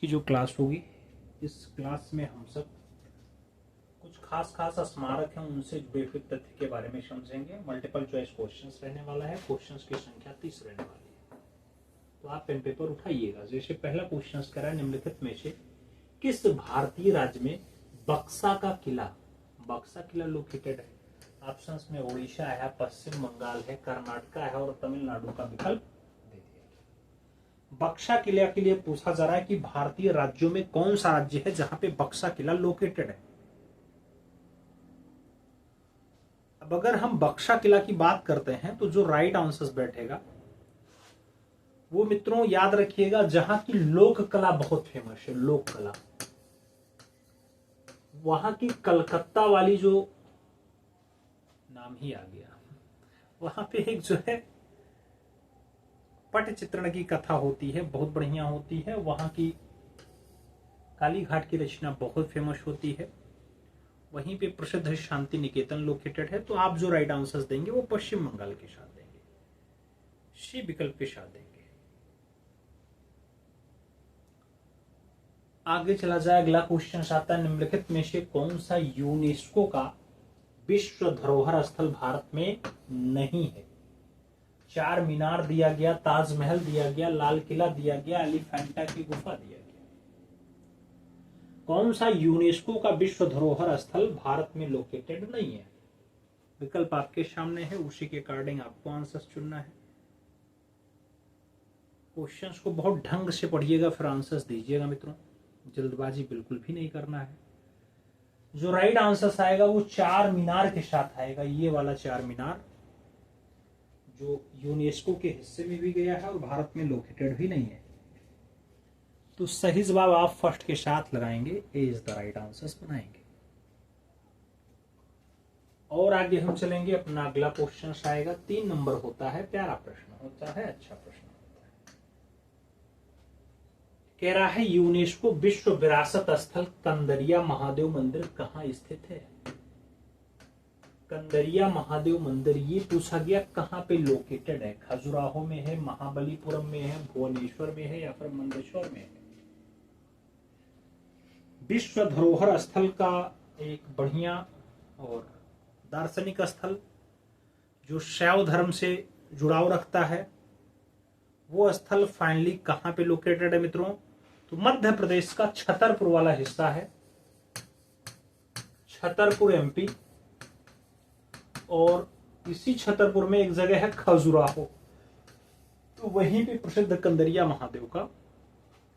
की जो क्लास होगी, इस क्लास में हम सब कुछ खास स्मारक हैं उनसे जुड़े हुए तथ्य के बारे में समझेंगे। मल्टीपल चॉइस क्वेश्चंस रहने वाला है। क्वेश्चंस की संख्या 30 रहने वाली है, तो आप पेन पेपर उठाइएगा। जैसे पहला क्वेश्चन करा, निम्नलिखित में से किस भारतीय राज्य में बक्सा किला लोकेटेड है? ऑप्शंस में ओडिशा है, पश्चिम बंगाल है, कर्नाटका है और तमिलनाडु का विकल्प दे दिया। बक्सा किला के लिए पूछा जा रहा है कि भारतीय राज्यों में कौन सा राज्य है जहां पे बक्सा किला लोकेटेड है। अब अगर हम बक्सा किला की बात करते हैं तो जो राइट आंसर बैठेगा वो मित्रों याद रखिएगा, जहां की लोक कला बहुत फेमस है। लोक कला वहां की कलकत्ता वाली जो नाम ही आ गया, वहां पे एक जो है पट चित्रण की कथा होती है, बहुत बढ़िया होती है। वहां की काली घाट की रचना बहुत फेमस होती है। वहीं पे प्रसिद्ध शांति निकेतन लोकेटेड है। तो आप जो राइट आंसर्स देंगे वो पश्चिम बंगाल के साथ देंगे, सी विकल्प के साथ देंगे। आगे चला जाए, अगला क्वेश्चन आता है, निम्नलिखित में से कौन सा यूनेस्को का विश्व धरोहर स्थल भारत में नहीं है? चार मीनार दिया गया, ताजमहल दिया गया, लाल किला दिया गया, एलिफेंटा की गुफा दिया गया। कौन सा यूनेस्को का विश्व धरोहर स्थल भारत में लोकेटेड नहीं है? विकल्प आपके सामने है, उसी के अकॉर्डिंग आपको आंसर चुनना है। क्वेश्चंस को बहुत ढंग से पढ़िएगा, फिर आंसर्स दीजिएगा मित्रों, जल्दबाजी बिल्कुल भी नहीं करना है। जो राइट आंसर आएगा वो चार मीनार के साथ आएगा। ये वाला चार मीनार जो यूनेस्को के हिस्से में भी गया है और भारत में लोकेटेड भी नहीं है। तो सही जवाब आप फर्स्ट के साथ लगाएंगे, ए इज द राइट आंसर बनाएंगे। और आगे हम चलेंगे, अपना अगला क्वेश्चन आएगा, 3 नंबर होता है, प्यारा प्रश्न होता है, अच्छा प्रश्न होता है। कह रहा है यूनेस्को विश्व विरासत स्थल कंदरिया महादेव मंदिर कहाँ स्थित है? कंदरिया महादेव मंदिर ये पूछा गया कहाँ पे लोकेटेड है। खजुराहो में है, महाबलीपुरम में है, भुवनेश्वर में है या फिर मंदसौर में है? विश्व धरोहर स्थल का एक बढ़िया और दार्शनिक स्थल जो शैव धर्म से जुड़ाव रखता है, वो स्थल फाइनली कहां पे लोकेटेड है मित्रों? तो मध्य प्रदेश का छतरपुर वाला हिस्सा है, छतरपुर एमपी। और इसी छतरपुर में एक जगह है खजुराहो, तो वहीं पे प्रसिद्ध कंदरिया महादेव का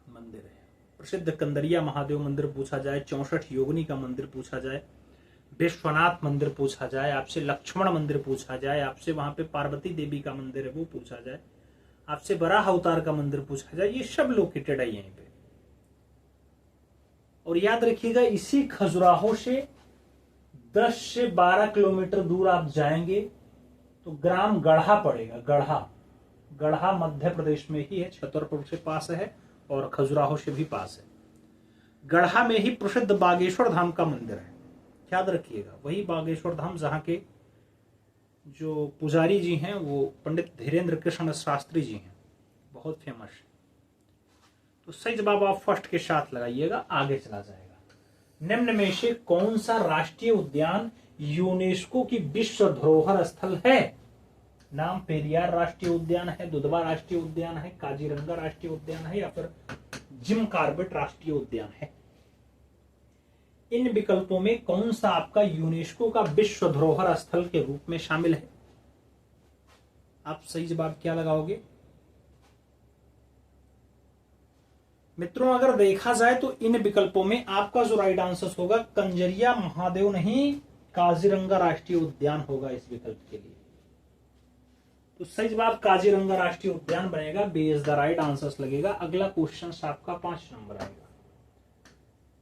मंदिर है। प्रसिद्ध कंदरिया महादेव मंदिर पूछा जाए, 64 योगिनी का मंदिर पूछा जाए, विश्वनाथ मंदिर पूछा जाए, आपसे लक्ष्मण मंदिर पूछा जाए, आपसे वहां पे पार्वती देवी का मंदिर है वो पूछा जाए, आपसे बराह अवतार का मंदिर पूछा जाए, ये सब लोकेटेड है यहीं पे। और याद रखिएगा, इसी खजुराहो से 10 से 12 किलोमीटर दूर आप जाएंगे तो ग्राम गढ़ा पड़ेगा। गढ़ा मध्य प्रदेश में ही है, छतरपुर से पास है और खजुराहो से भी पास है। गढ़ा में ही प्रसिद्ध बागेश्वर धाम का मंदिर है, याद रखिएगा, वही बागेश्वर धाम जहां के जो पुजारी जी हैं वो पंडित धीरेन्द्र कृष्ण शास्त्री जी हैं, बहुत फेमस है। तो सही जवाब आप फर्स्ट के साथ लगाइएगा। आगे चला जाएगा, निम्न में से कौन सा राष्ट्रीय उद्यान यूनेस्को की विश्व धरोहर स्थल है? नाम पेरियार राष्ट्रीय उद्यान है, दुधवा राष्ट्रीय उद्यान है, काजीरंगा राष्ट्रीय उद्यान है या फिर जिम कार्बेट राष्ट्रीय उद्यान है? इन विकल्पों में कौन सा आपका यूनेस्को का विश्व धरोहर स्थल के रूप में शामिल है? आप सही जवाब क्या लगाओगे मित्रों? अगर देखा जाए तो इन विकल्पों में आपका जो राइट आंसर होगा कंजरिया महादेव नहीं, काजीरंगा राष्ट्रीय उद्यान होगा इस विकल्प के लिए। तो सही जवाब काजीरंगा राष्ट्रीय उद्यान बनेगा, B is the right answer लगेगा। अगला क्वेश्चन आपका 5 नंबर आएगा,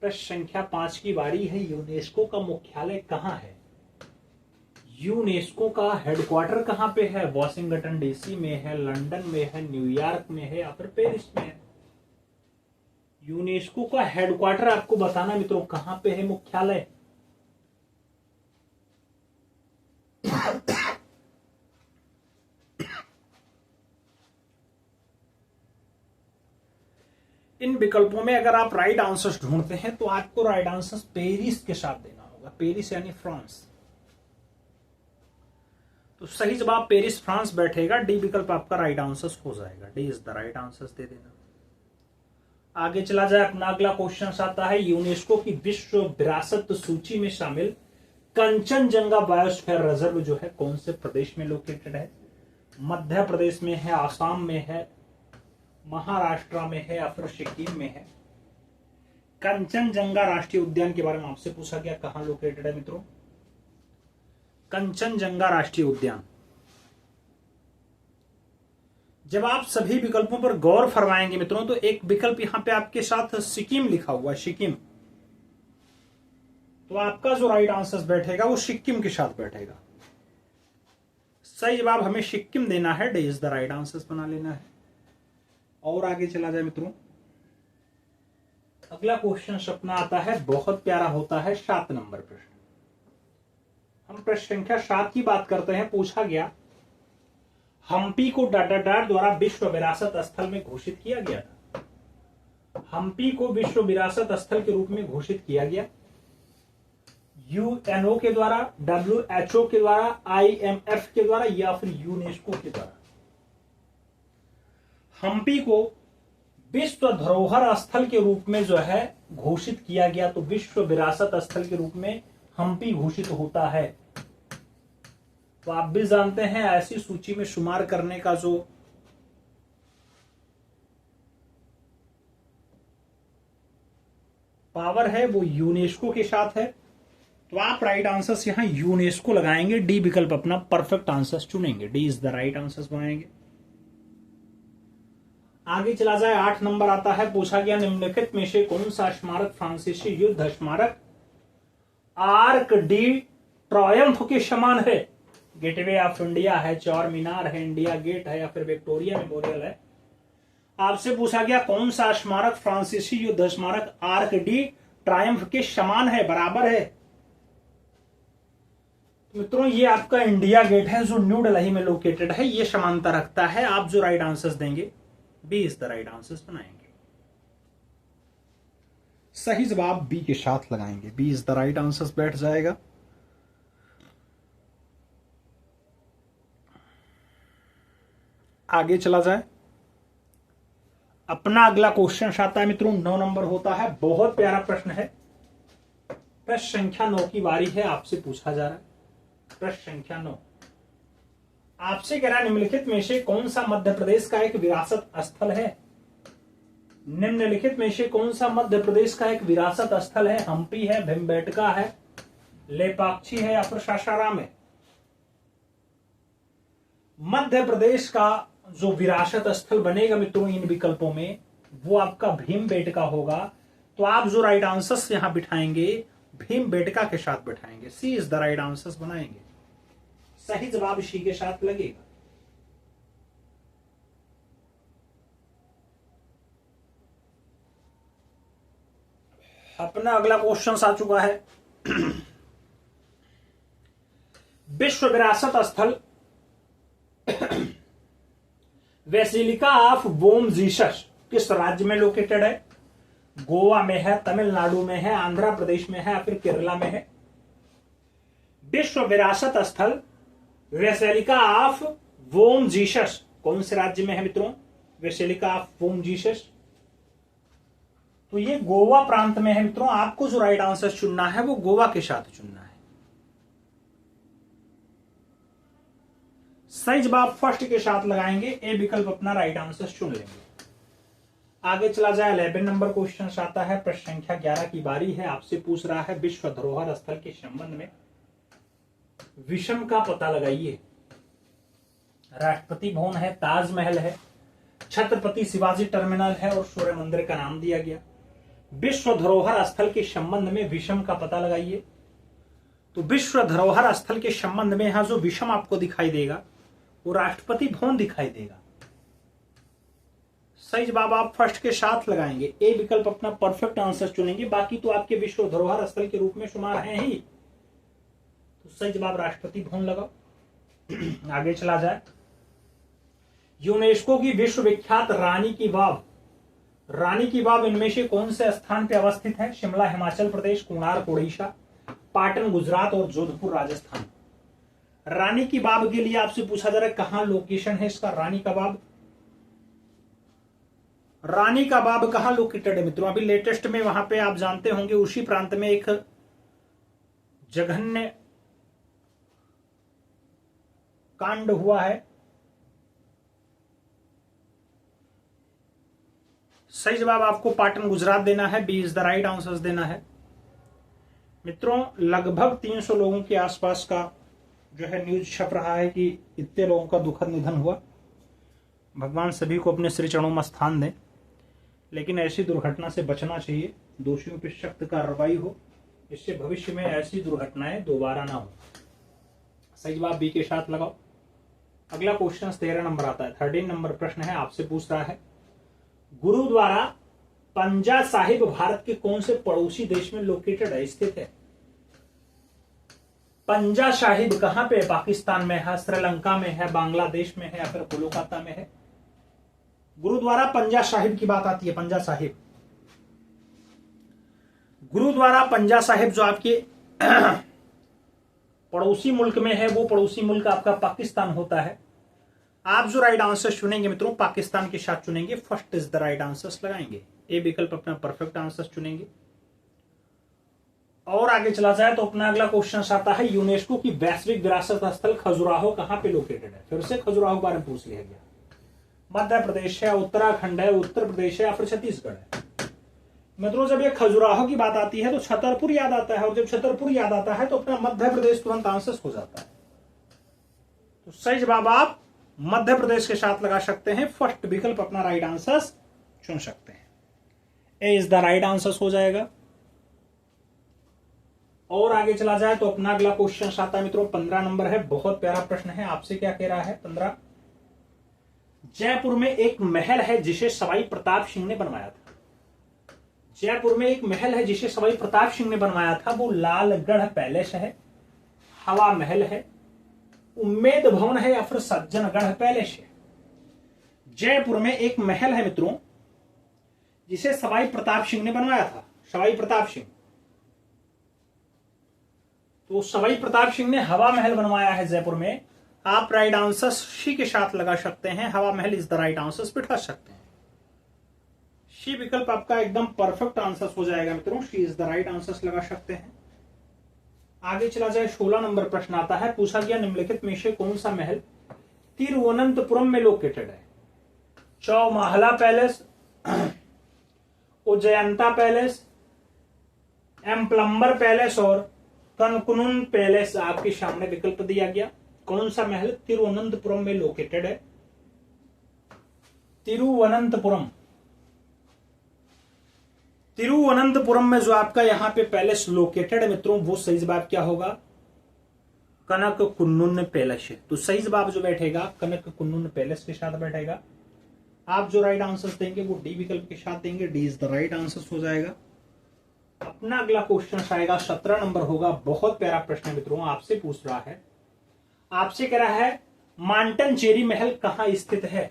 प्रश्न संख्या 5 की बारी है। यूनेस्को का मुख्यालय कहां है? यूनेस्को का हेडक्वार्टर कहां पे है? वॉशिंगटन डीसी में है, लंदन में है, न्यूयॉर्क में है या फिर पेरिस में है? यूनेस्को का हेडक्वार्टर आपको बताना मित्रों कहां पे है, मुख्यालय। इन विकल्पों में अगर आप राइट आंसर्स ढूंढते हैं तो आपको राइट आंसर्स पेरिस के साथ देना होगा, पेरिस यानी फ्रांस। तो सही जवाब पेरिस फ्रांस बैठेगा, डी विकल्प आपका राइट आंसर हो जाएगा, D is the right answer दे देना। आगे चला जाए, अपना अगला क्वेश्चन आता है, यूनेस्को की विश्व विरासत सूची में शामिल कंचनजंगा बायोस्फीयर रिजर्व जो है कौन से प्रदेश में लोकेटेड है? मध्य प्रदेश में है, आसाम में है, महाराष्ट्र में है या फिर सिक्किम में है? कंचनजंगा राष्ट्रीय उद्यान के बारे में आपसे पूछा गया, कहां लोकेटेड है मित्रों? कंचनजंगा राष्ट्रीय उद्यान। जब आप सभी विकल्पों पर गौर फरमाएंगे मित्रों तो एक विकल्प यहां पे आपके साथ सिक्किम लिखा हुआ है, सिक्किम, तो आपका जो राइट आंसर बैठेगा वो सिक्किम के साथ बैठेगा। सही जवाब हमें सिक्किम देना है, D is the right answer बना लेना है। और आगे चला जाए मित्रों, अगला क्वेश्चन अपना आता है, बहुत प्यारा होता है, 7 नंबर प्रश्न। हम प्रश्न संख्या 7 की बात करते हैं। पूछा गया, हम्पी को डाडाडार द्वारा विश्व विरासत स्थल में घोषित किया गया था। हम्पी को विश्व विरासत स्थल के रूप में घोषित किया गया यूएनओ के द्वारा, WHO के द्वारा, IMF के द्वारा या फिर यूनेस्को के द्वारा। हम्पी को विश्व धरोहर स्थल के रूप में जो है घोषित किया गया, तो विश्व विरासत स्थल के रूप में हम्पी घोषित होता है। तो आप भी जानते हैं ऐसी सूची में शुमार करने का जो पावर है वो यूनेस्को के साथ है। तो आप राइट आंसर यहां यूनेस्को लगाएंगे, डी विकल्प अपना परफेक्ट आंसर चुनेंगे, D is the right answer बनाएंगे। आगे चला जाए, 8 नंबर आता है। पूछा गया, निम्नलिखित में से कौन सा स्मारक फ्रांसीसी युद्ध स्मारक आर्क डी ट्रायम्फ के समान है? गेटवे ऑफ इंडिया है, चार मीनार है, इंडिया गेट है या फिर विक्टोरिया मेमोरियल है? आपसे पूछा गया कौन सा स्मारक फ्रांसीसी युद्ध स्मारक आर्क डी ट्रायम्फ के समान है, बराबर है? मित्रों ये आपका इंडिया गेट है जो न्यू दिल्ली में लोकेटेड है, ये समानता रखता है। आप जो राइट आंसर्स देंगे B is the right answers बनाएंगे। सही जवाब बी के साथ लगाएंगे, B is the right answers बैठ जाएगा। आगे चला जाए, अपना अगला क्वेश्चन आता है मित्रों, 9 नंबर होता है। बहुत प्यारा प्रश्न है, प्रश्न संख्या 9 की बारी है, आपसे पूछा जा रहा है प्रश्न संख्या 9। आपसे कह रहा है, निम्नलिखित में से कौन सा मध्य प्रदेश का एक विरासत स्थल है? निम्नलिखित में से कौन सा मध्य प्रदेश का एक विरासत स्थल है? हम्पी है, भीमबेटका है, लेपाक्षी है या फिर सासाराम है? मध्य प्रदेश का जो विरासत स्थल बनेगा मित्रों इन विकल्पों में वो आपका भीमबेटका होगा। तो आप जो राइट आंसर्स यहां बिठाएंगे भीमबेटका के साथ बिठाएंगे, सी इज द राइट आंसर्स बनाएंगे। सही जवाब सी के साथ लगेगा। अपना अगला क्वेश्चन आ चुका है, विश्व विरासत स्थल बेसिलिका ऑफ बोम जीसस किस राज्य में लोकेटेड है? गोवा में है, तमिलनाडु में है, आंध्र प्रदेश में है या फिर केरला में है? विश्व विरासत स्थल बेसिलिका ऑफ बोम जीसस कौन से राज्य में है मित्रों? बेसिलिका ऑफ बोम जीसस, तो ये गोवा प्रांत में है मित्रों। आपको जो राइट आंसर चुनना है वो गोवा के साथ चुनना है। सही जवाब फर्स्ट के साथ लगाएंगे, ए विकल्प अपना राइट आंसर चुन लेंगे। आगे चला जाए, 11 नंबर क्वेश्चन आता है, प्रश्न संख्या 11 की बारी है। आपसे पूछ रहा है, विश्व धरोहर स्थल के संबंध में विषम का पता लगाइए। राष्ट्रपति भवन है, ताजमहल है, छत्रपति शिवाजी टर्मिनल है और सूर्य मंदिर का नाम दिया गया। विश्व धरोहर स्थल के संबंध में विषम का पता लगाइए। तो विश्व धरोहर स्थल के संबंध में यहां जो विषम आपको दिखाई देगा वो राष्ट्रपति भवन दिखाई देगा। सही जवाब आप फर्स्ट के साथ लगाएंगे, ए विकल्प अपना परफेक्ट आंसर चुनेंगे। बाकी तो आपके विश्व धरोहर स्थल के रूप में शुमार हैं ही, तो सही जवाब राष्ट्रपति भवन लगाओ। आगे चला जाए, यूनेस्को की विश्व विख्यात रानी की वाव रानी की बाब इनमें से कौन से स्थान पे अवस्थित है? शिमला हिमाचल प्रदेश, कोणार्क उड़ीसा, पाटन गुजरात और जोधपुर राजस्थान। रानी की बाब के लिए आपसे पूछा जा रहा है कहां लोकेशन है इसका? रानी का बाब, रानी का बाब कहां लोकेटेड है मित्रों? अभी लेटेस्ट में वहां पे आप जानते होंगे उसी प्रांत में एक जघन्य कांड हुआ है। सही जवाब आपको पाटन गुजरात देना है, B is the right answer देना है मित्रों। लगभग 300 लोगों के आसपास का जो है न्यूज छप रहा है कि इतने लोगों का दुखद निधन हुआ। भगवान सभी को अपने श्री चरणों में स्थान दें, लेकिन ऐसी दुर्घटना से बचना चाहिए, दोषियों पर सख्त कार्रवाई हो, इससे भविष्य में ऐसी दुर्घटनाएं दोबारा ना हो। सही जवाब बी के साथ लगाओ। अगला क्वेश्चन 13 नंबर आता है, 13 नंबर प्रश्न है, आपसे पूछ रहा है गुरुद्वारा पंजा साहिब भारत के कौन से पड़ोसी देश में लोकेटेड है, स्थित है? पंजा साहिब कहां पे? पाकिस्तान में है, श्रीलंका में है, बांग्लादेश में है या फिर कोलकाता में है? गुरुद्वारा पंजा साहिब की बात आती है, पंजा साहिब। गुरुद्वारा पंजा साहिब जो आपके पड़ोसी मुल्क में है, वो पड़ोसी मुल्क आपका पाकिस्तान होता है। आप जो राइट आंसर चुनेंगे मित्रों पाकिस्तान के साथ चुनेंगे, first is the right answer लगाएंगे, ए विकल्प अपना परफेक्ट आंसर चुनेंगे। और आगे चला जाए तो अपना अगला क्वेश्चन आता है यूनेस्को की वैश्विक विरासत स्थल खजुराहो कहां पे लोकेटेड है? फिर से खजुराहो बारे में पूछ लिया गया। मध्य प्रदेश है, उत्तराखंड है, उत्तर प्रदेश है या फिर छत्तीसगढ़ है? मित्रों जब ये खजुराहो की बात आती है तो छतरपुर याद आता है, और जब छतरपुर याद आता है तो अपना मध्य प्रदेश तुरंत आंसर हो जाता है। तो सही जवाब आप मध्य प्रदेश के साथ लगा सकते हैं, फर्स्ट विकल्प अपना राइट आंसर चुन सकते हैं, ए इज द राइट आंसर हो जाएगा। और आगे चला जाए तो अपना अगला क्वेश्चन आता है मित्रों 15 नंबर है, बहुत प्यारा प्रश्न है। आपसे क्या कह रहा है 15, जयपुर में एक महल है जिसे सवाई प्रताप सिंह ने बनवाया था। जयपुर में एक महल है जिसे सवाई प्रताप सिंह ने बनवाया था, वो लालगढ़ पैलेस है, हवा महल है, उम्मेद भवन है या फिर सज्जनगढ़ पैलेस है? जयपुर में एक महल है मित्रों जिसे सवाई प्रताप सिंह ने बनवाया था, सवाई प्रताप सिंह। तो सवाई प्रताप सिंह ने हवा महल बनवाया है जयपुर में। आप राइट आंसर सी के साथ लगा सकते हैं, हवा महल इज द राइट आंसर बिठा सकते हैं। सी विकल्प आपका एकदम परफेक्ट आंसर हो जाएगा मित्रों, सी इज द राइट आंसर लगा सकते हैं। आगे चला जाए 16 नंबर प्रश्न आता है, पूछा गया निम्नलिखित में से कौन सा महल तिरुवनंतपुरम में लोकेटेड है? चौमहला पैलेस, उज्जैंता पैलेस, एम्पलम्बर पैलेस और कनकुनुन पैलेस आपके सामने विकल्प दिया गया। कौन सा महल तिरुवनंतपुरम में लोकेटेड है? तिरुवनंतपुरम, तिरुवनंतपुरम में जो आपका यहां पे पैलेस लोकेटेड है मित्रों, वो सही जवाब क्या होगा? कनक कुन्नुन पैलेस है। तो सही जवाब जो बैठेगा कनक कुन्नुन पैलेस के साथ बैठेगा। आप जो राइट आंसर देंगे वो डी विकल्प के साथ देंगे, D is the right answer हो जाएगा। अपना अगला क्वेश्चन आएगा 17 नंबर होगा, बहुत प्यारा प्रश्न मित्रों, आपसे पूछ रहा है, आपसे कह रहा है मांटन चेरी महल कहां स्थित है?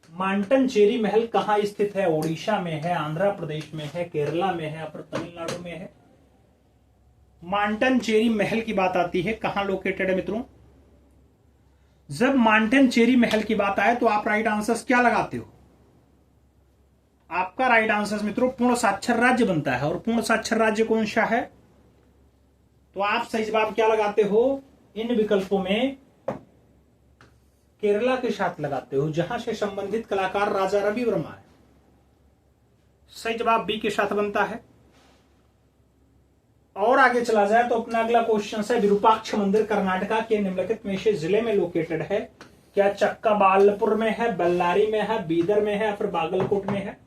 मांटन चेरी महल कहां स्थित है? ओडिशा में है, आंध्र प्रदेश में है, केरला में है या फिर तमिलनाडु में है? मांटन चेरी महल की बात आती है कहां लोकेटेड है मित्रों? जब मांटन चेरी महल की बात आए तो आप राइट आंसर क्या लगाते हो? आपका राइट आंसर मित्रों पूर्ण साक्षर राज्य बनता है, और पूर्ण साक्षर राज्य कौन सा है? तो आप सही जवाब क्या लगाते हो? इन विकल्पों में केरला के साथ लगाते हो, जहां से संबंधित कलाकार राजा रवि वर्मा है। सही जवाब बी के साथ बनता है। और आगे चला जाए तो अपना अगला क्वेश्चन है, विरूपाक्ष मंदिर कर्नाटका के निम्नलिखित में से जिले में लोकेटेड है? क्या चक्काबालपुर में है, बल्लारी में है, बीदर में है या फिर बागलकोट में है?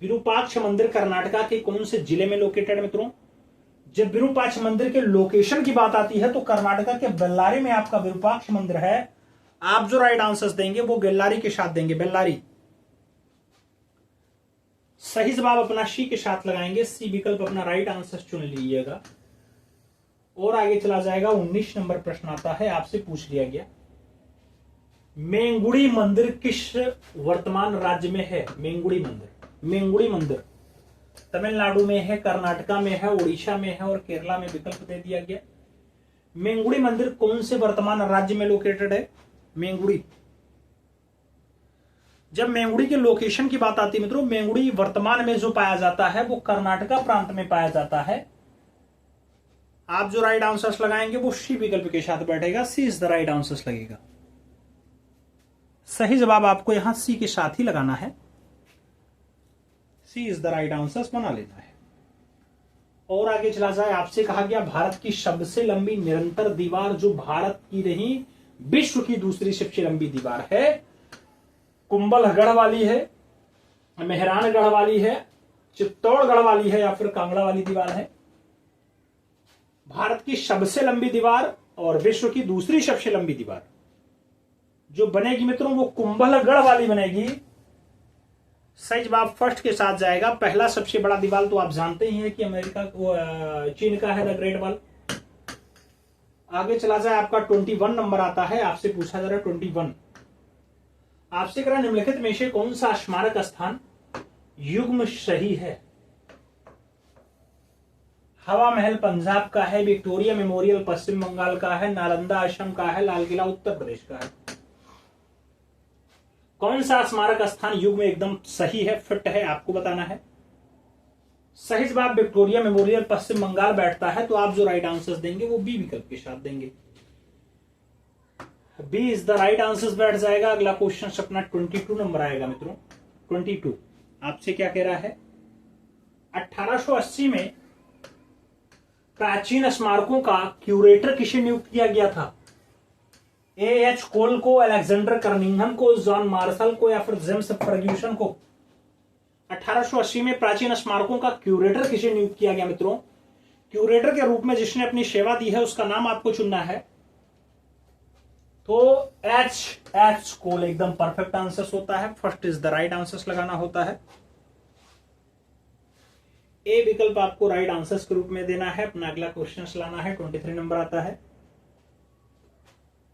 विरूपाक्ष मंदिर कर्नाटका के कौन से जिले में लोकेटेड मित्रों? जब विरूपाक्ष मंदिर के लोकेशन की बात आती है तो कर्नाटका के बेल्लारी में आपका विरूपाक्ष मंदिर है। आप जो राइट आंसर्स देंगे वो बेल्लारी के साथ देंगे, बेल्लारी। सही जवाब अपना सी के साथ लगाएंगे, सी विकल्प अपना राइट आंसर चुन लीजिएगा। और आगे चला जाएगा 19 नंबर प्रश्न आता है, आपसे पूछ लिया गया मेंगुड़ी मंदिर किस वर्तमान राज्य में है? मेंगुड़ी मंदिर तमिलनाडु में है, कर्नाटका में है, उड़ीसा में है और केरला में विकल्प दे दिया गया। मेंगुड़ी मंदिर कौन से वर्तमान राज्य में लोकेटेड है? मेंगुड़ी। जब मेंगुड़ी के लोकेशन की बात आती है मित्रों, मेंगुड़ी वर्तमान में जो पाया जाता है वो कर्नाटका प्रांत में पाया जाता है। आप जो राइट आंसर्स लगाएंगे वो सी विकल्प के साथ बैठेगा, सी इज द राइट आंसर्स लगेगा। सही जवाब आपको यहां सी के साथ ही लगाना है, सी इज द राइट आंसर्स बना लेना है। और आगे चला जाए, आपसे कहा गया भारत की सबसे लंबी निरंतर दीवार जो भारत की नहीं विश्व की दूसरी सबसे लंबी दीवार है, कुंभलगढ़ वाली है, मेहरानगढ़ वाली है, चित्तौड़गढ़ वाली है या फिर कांगड़ा वाली दीवार है? भारत की सबसे लंबी दीवार और विश्व की दूसरी सबसे लंबी दीवार जो बनेगी मित्रों वो कुंभलगढ़ वाली बनेगी। सही जवाब फर्स्ट के साथ जाएगा। पहला सबसे बड़ा दीवार तो आप जानते ही हैं कि अमेरिका चीन का है, द ग्रेट वॉल। आगे चला जाए, आपका 21 नंबर आता है। आपसे पूछा जा रहा है 21, आपसे करा निम्नलिखित में से कौन सा स्मारक स्थान युग्म सही है? हवा महल पंजाब का है, विक्टोरिया मेमोरियल पश्चिम बंगाल का है, नालंदा असम का है, लाल किला उत्तर प्रदेश का है? कौन सा स्मारक स्थान युग में एकदम सही है, फिट है, आपको बताना है। सही जवाब विक्टोरिया मेमोरियल पश्चिम बंगाल बैठता है, तो आप जो राइट आंसर्स देंगे वो बी विकल्प के साथ देंगे। B is the right answers बैठ जाएगा। अगला क्वेश्चन अपना 22 नंबर आएगा मित्रों। 22 आपसे क्या कह रहा है? 1880 में प्राचीन स्मारकों का क्यूरेटर किसे नियुक्त किया गया था? एएच कोल को, अलेक्जेंडर कर्निंघम को, जॉन मार्शल को या फिर जेम्स फर्ग्यूसन को? 1880 में प्राचीन स्मारकों का क्यूरेटर किसे नियुक्त किया गया मित्रों? क्यूरेटर के रूप में जिसने अपनी सेवा दी है उसका नाम आपको चुनना है। तो एच कोल एकदम परफेक्ट आंसर होता है, first is the right answer लगाना होता है। ए विकल्प आपको राइट आंसर्स के रूप में देना है। अपना अगला क्वेश्चन लाना है। 23 नंबर आता है।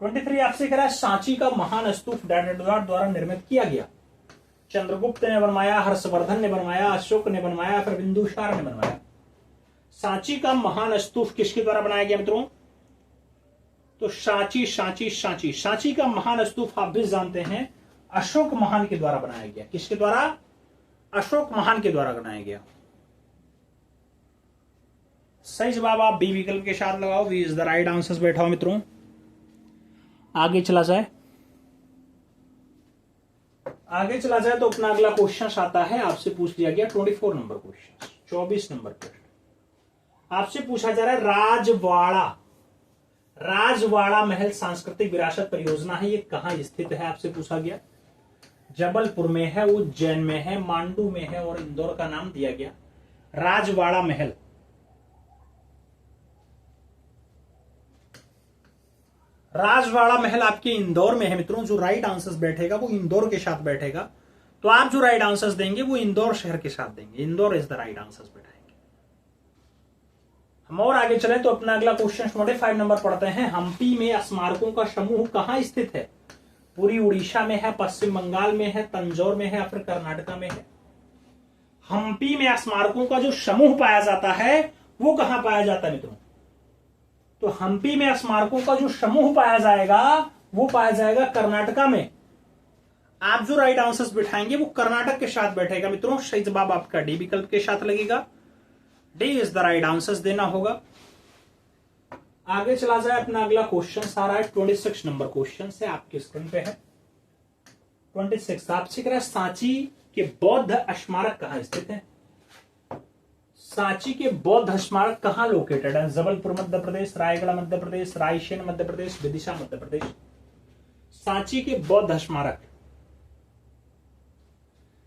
23 आपसे कह रहा है सांची का महान स्तूप द्वारा निर्मित किया गया। चंद्रगुप्त ने बनवाया, हर्षवर्धन ने बनवाया, अशोक ने बनवाया, फिर बिंदुसार ने बनवाया? सांची का महान स्तूप किसके द्वारा बनाया गया मित्रों? तो सांची का महान स्तूप आप भी जानते हैं अशोक महान के द्वारा बनाया गया। किसके द्वारा? अशोक महान के द्वारा बनाया गया। सही जवाब आप बी विकल्प के साथ लगाओ, B is the right answers बैठा हो मित्रों। आगे चला जाए, तो अपना अगला क्वेश्चन आता है। आपसे पूछ लिया गया 24 नंबर क्वेश्चन, 24 नंबर प्रश्न आपसे पूछा जा रहा है राजवाड़ा महल सांस्कृतिक विरासत परियोजना है, ये कहां स्थित है? आपसे पूछा गया। जबलपुर में है, उज्जैन में है, मांडू में है और इंदौर का नाम दिया गया। राजवाड़ा महल आपके इंदौर में है मित्रों। जो राइट आंसर्स बैठेगा वो इंदौर के साथ बैठेगा, तो आप जो राइट आंसर्स देंगे वो इंदौर शहर के साथ देंगे। Indore is the right answers बैठाएंगे। हम और आगे चले तो अपना अगला क्वेश्चन 25 नंबर पढ़ते हैं। हम्पी में स्मारकों का समूह कहां स्थित है? पूरी उड़ीसा में है, पश्चिम बंगाल में है, तंजौर में है या फिर कर्नाटका में है? हम्पी में स्मारकों का जो समूह पाया जाता है वो कहां पाया जाता है मित्रों? तो हम्पी में स्मारकों का जो समूह पाया जाएगा वो पाया जाएगा कर्नाटका में। आप जो राइट आंसर्स बिठाएंगे वो कर्नाटक के साथ बैठेगा मित्रों। सही जवाब आपका डी विकल्प के साथ लगेगा, D is the right answers देना होगा। आगे चला जाए, अपना अगला क्वेश्चन आ रहा है 26 नंबर क्वेश्चन से, आपके स्क्रीन पे है 26। आपसे कह रहा है सांची के बौद्ध स्मारक कहां स्थित है? सांची के बौद्ध स्मारक कहां लोकेटेड है? जबलपुर मध्य प्रदेश, रायगढ़ मध्य प्रदेश, रायसेन मध्य प्रदेश, विदिशा मध्य प्रदेश? सांची के बौद्ध स्मारक,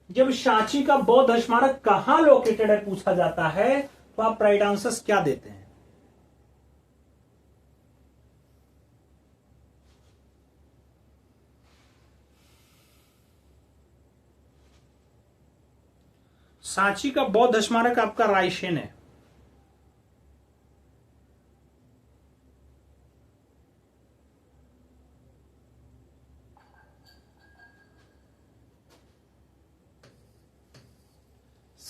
जब सांची का बौद्ध स्मारक कहां लोकेटेड है पूछा जाता है तो आप राइट आंसर्स क्या देते हैं? सांची का बौद्ध स्मारक आपका रायसेन है।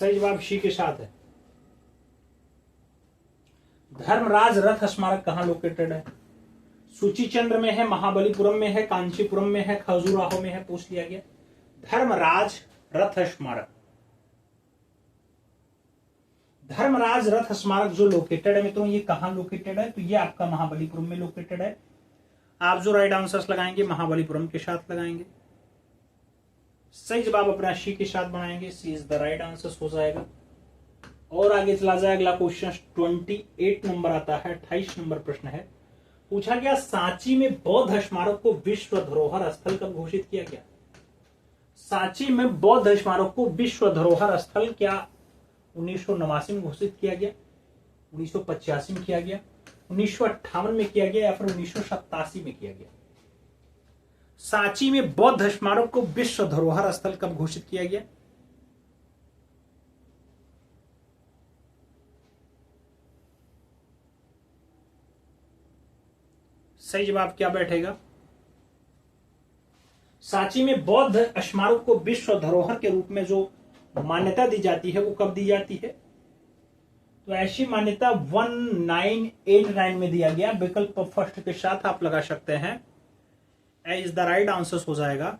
सही जवाब शी के साथ है। धर्मराज रथ स्मारक कहां लोकेटेड है? सूचीचंद्र में है, महाबलीपुरम में है, कांचीपुरम में है, खजुराहो में है, पूछ लिया गया। धर्मराज रथ स्मारक, धर्मराज रथ स्मारक जो लोकेटेड है मित्रों, ये कहां लोकेटेड है? तो ये आपका महाबलीपुरम में लोकेटेड है। आप जो राइट आंसर्स लगाएंगे महाबलीपुरम के साथ लगाएंगे। सही जवाब अपना सी के साथ बनाएंगे, सी इज द राइट आंसर हो जाएगा। और आगे चला जाए, अगला क्वेश्चन 28 नंबर आता है, 28 नंबर प्रश्न है। पूछा गया सांची में बौद्ध स्मारक को विश्व धरोहर स्थल कब घोषित किया गया? सांची में बौद्ध स्मारक को विश्व धरोहर स्थल क्या 1989 में घोषित किया गया, 1985 में किया गया, 1958 में किया गया, या फिर 1987 में किया गया? सांची में बौद्ध स्मारक को विश्व धरोहर स्थल कब घोषित किया गया? सही जवाब क्या बैठेगा? सांची में बौद्ध स्मारक को विश्व धरोहर के रूप में जो मान्यता दी जाती है वो कब दी जाती है? तो ऐसी मान्यता 1989 में दिया गया। विकल्प फर्स्ट के साथ आप लगा सकते हैं, ए इज द राइट आंसर हो जाएगा।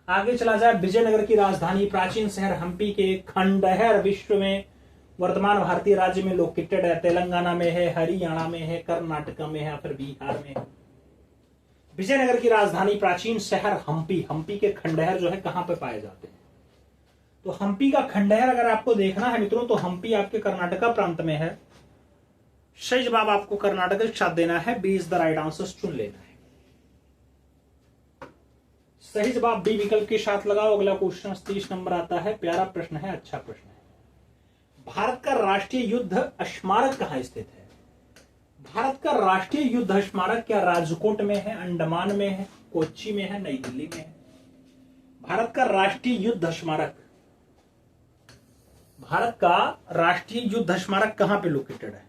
आगे चला जाए, विजयनगर की राजधानी प्राचीन शहर हम्पी के खंडहर विश्व में वर्तमान भारतीय राज्य में लोकेटेड है। तेलंगाना में है, हरियाणा में है, कर्नाटक में है, या फिर बिहार में है? विजयनगर की राजधानी प्राचीन शहर हम्पी, हम्पी के खंडहर जो है कहां पे पाए जाते हैं? तो हम्पी का खंडहर अगर आपको देखना है मित्रों, तो हम्पी आपके कर्नाटका प्रांत में है। सही जवाब आपको कर्नाटक के साथ देना है, B is the right answer चुन लेना है। सही जवाब बी विकल्प के साथ लगाओ। अगला क्वेश्चन 30 नंबर आता है, प्यारा प्रश्न है, अच्छा प्रश्न है। भारत का राष्ट्रीय युद्ध स्मारक कहां स्थित है? भारत का राष्ट्रीय युद्ध स्मारक क्या राजकोट में है, अंडमान में है, कोच्चि में है, नई दिल्ली में है? भारत का राष्ट्रीय युद्ध स्मारक, भारत का राष्ट्रीय युद्ध स्मारक कहां पे लोकेटेड है?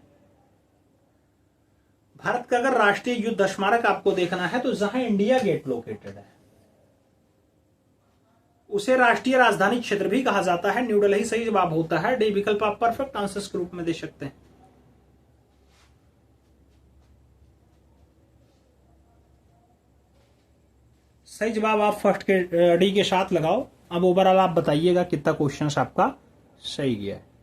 भारत का अगर राष्ट्रीय युद्ध स्मारक आपको देखना है तो जहां इंडिया गेट लोकेटेड है उसे राष्ट्रीय राजधानी क्षेत्र भी कहा जाता है, न्यू दिल्ली सही जवाब होता है। डी विकल्प आप परफेक्ट आंसर्स के रूप में दे सकते हैं। सही जवाब आप फर्स्ट के डी के साथ लगाओ। अब ओवरऑल आप बताइएगा कितना क्वेश्चन आपका सही गया है।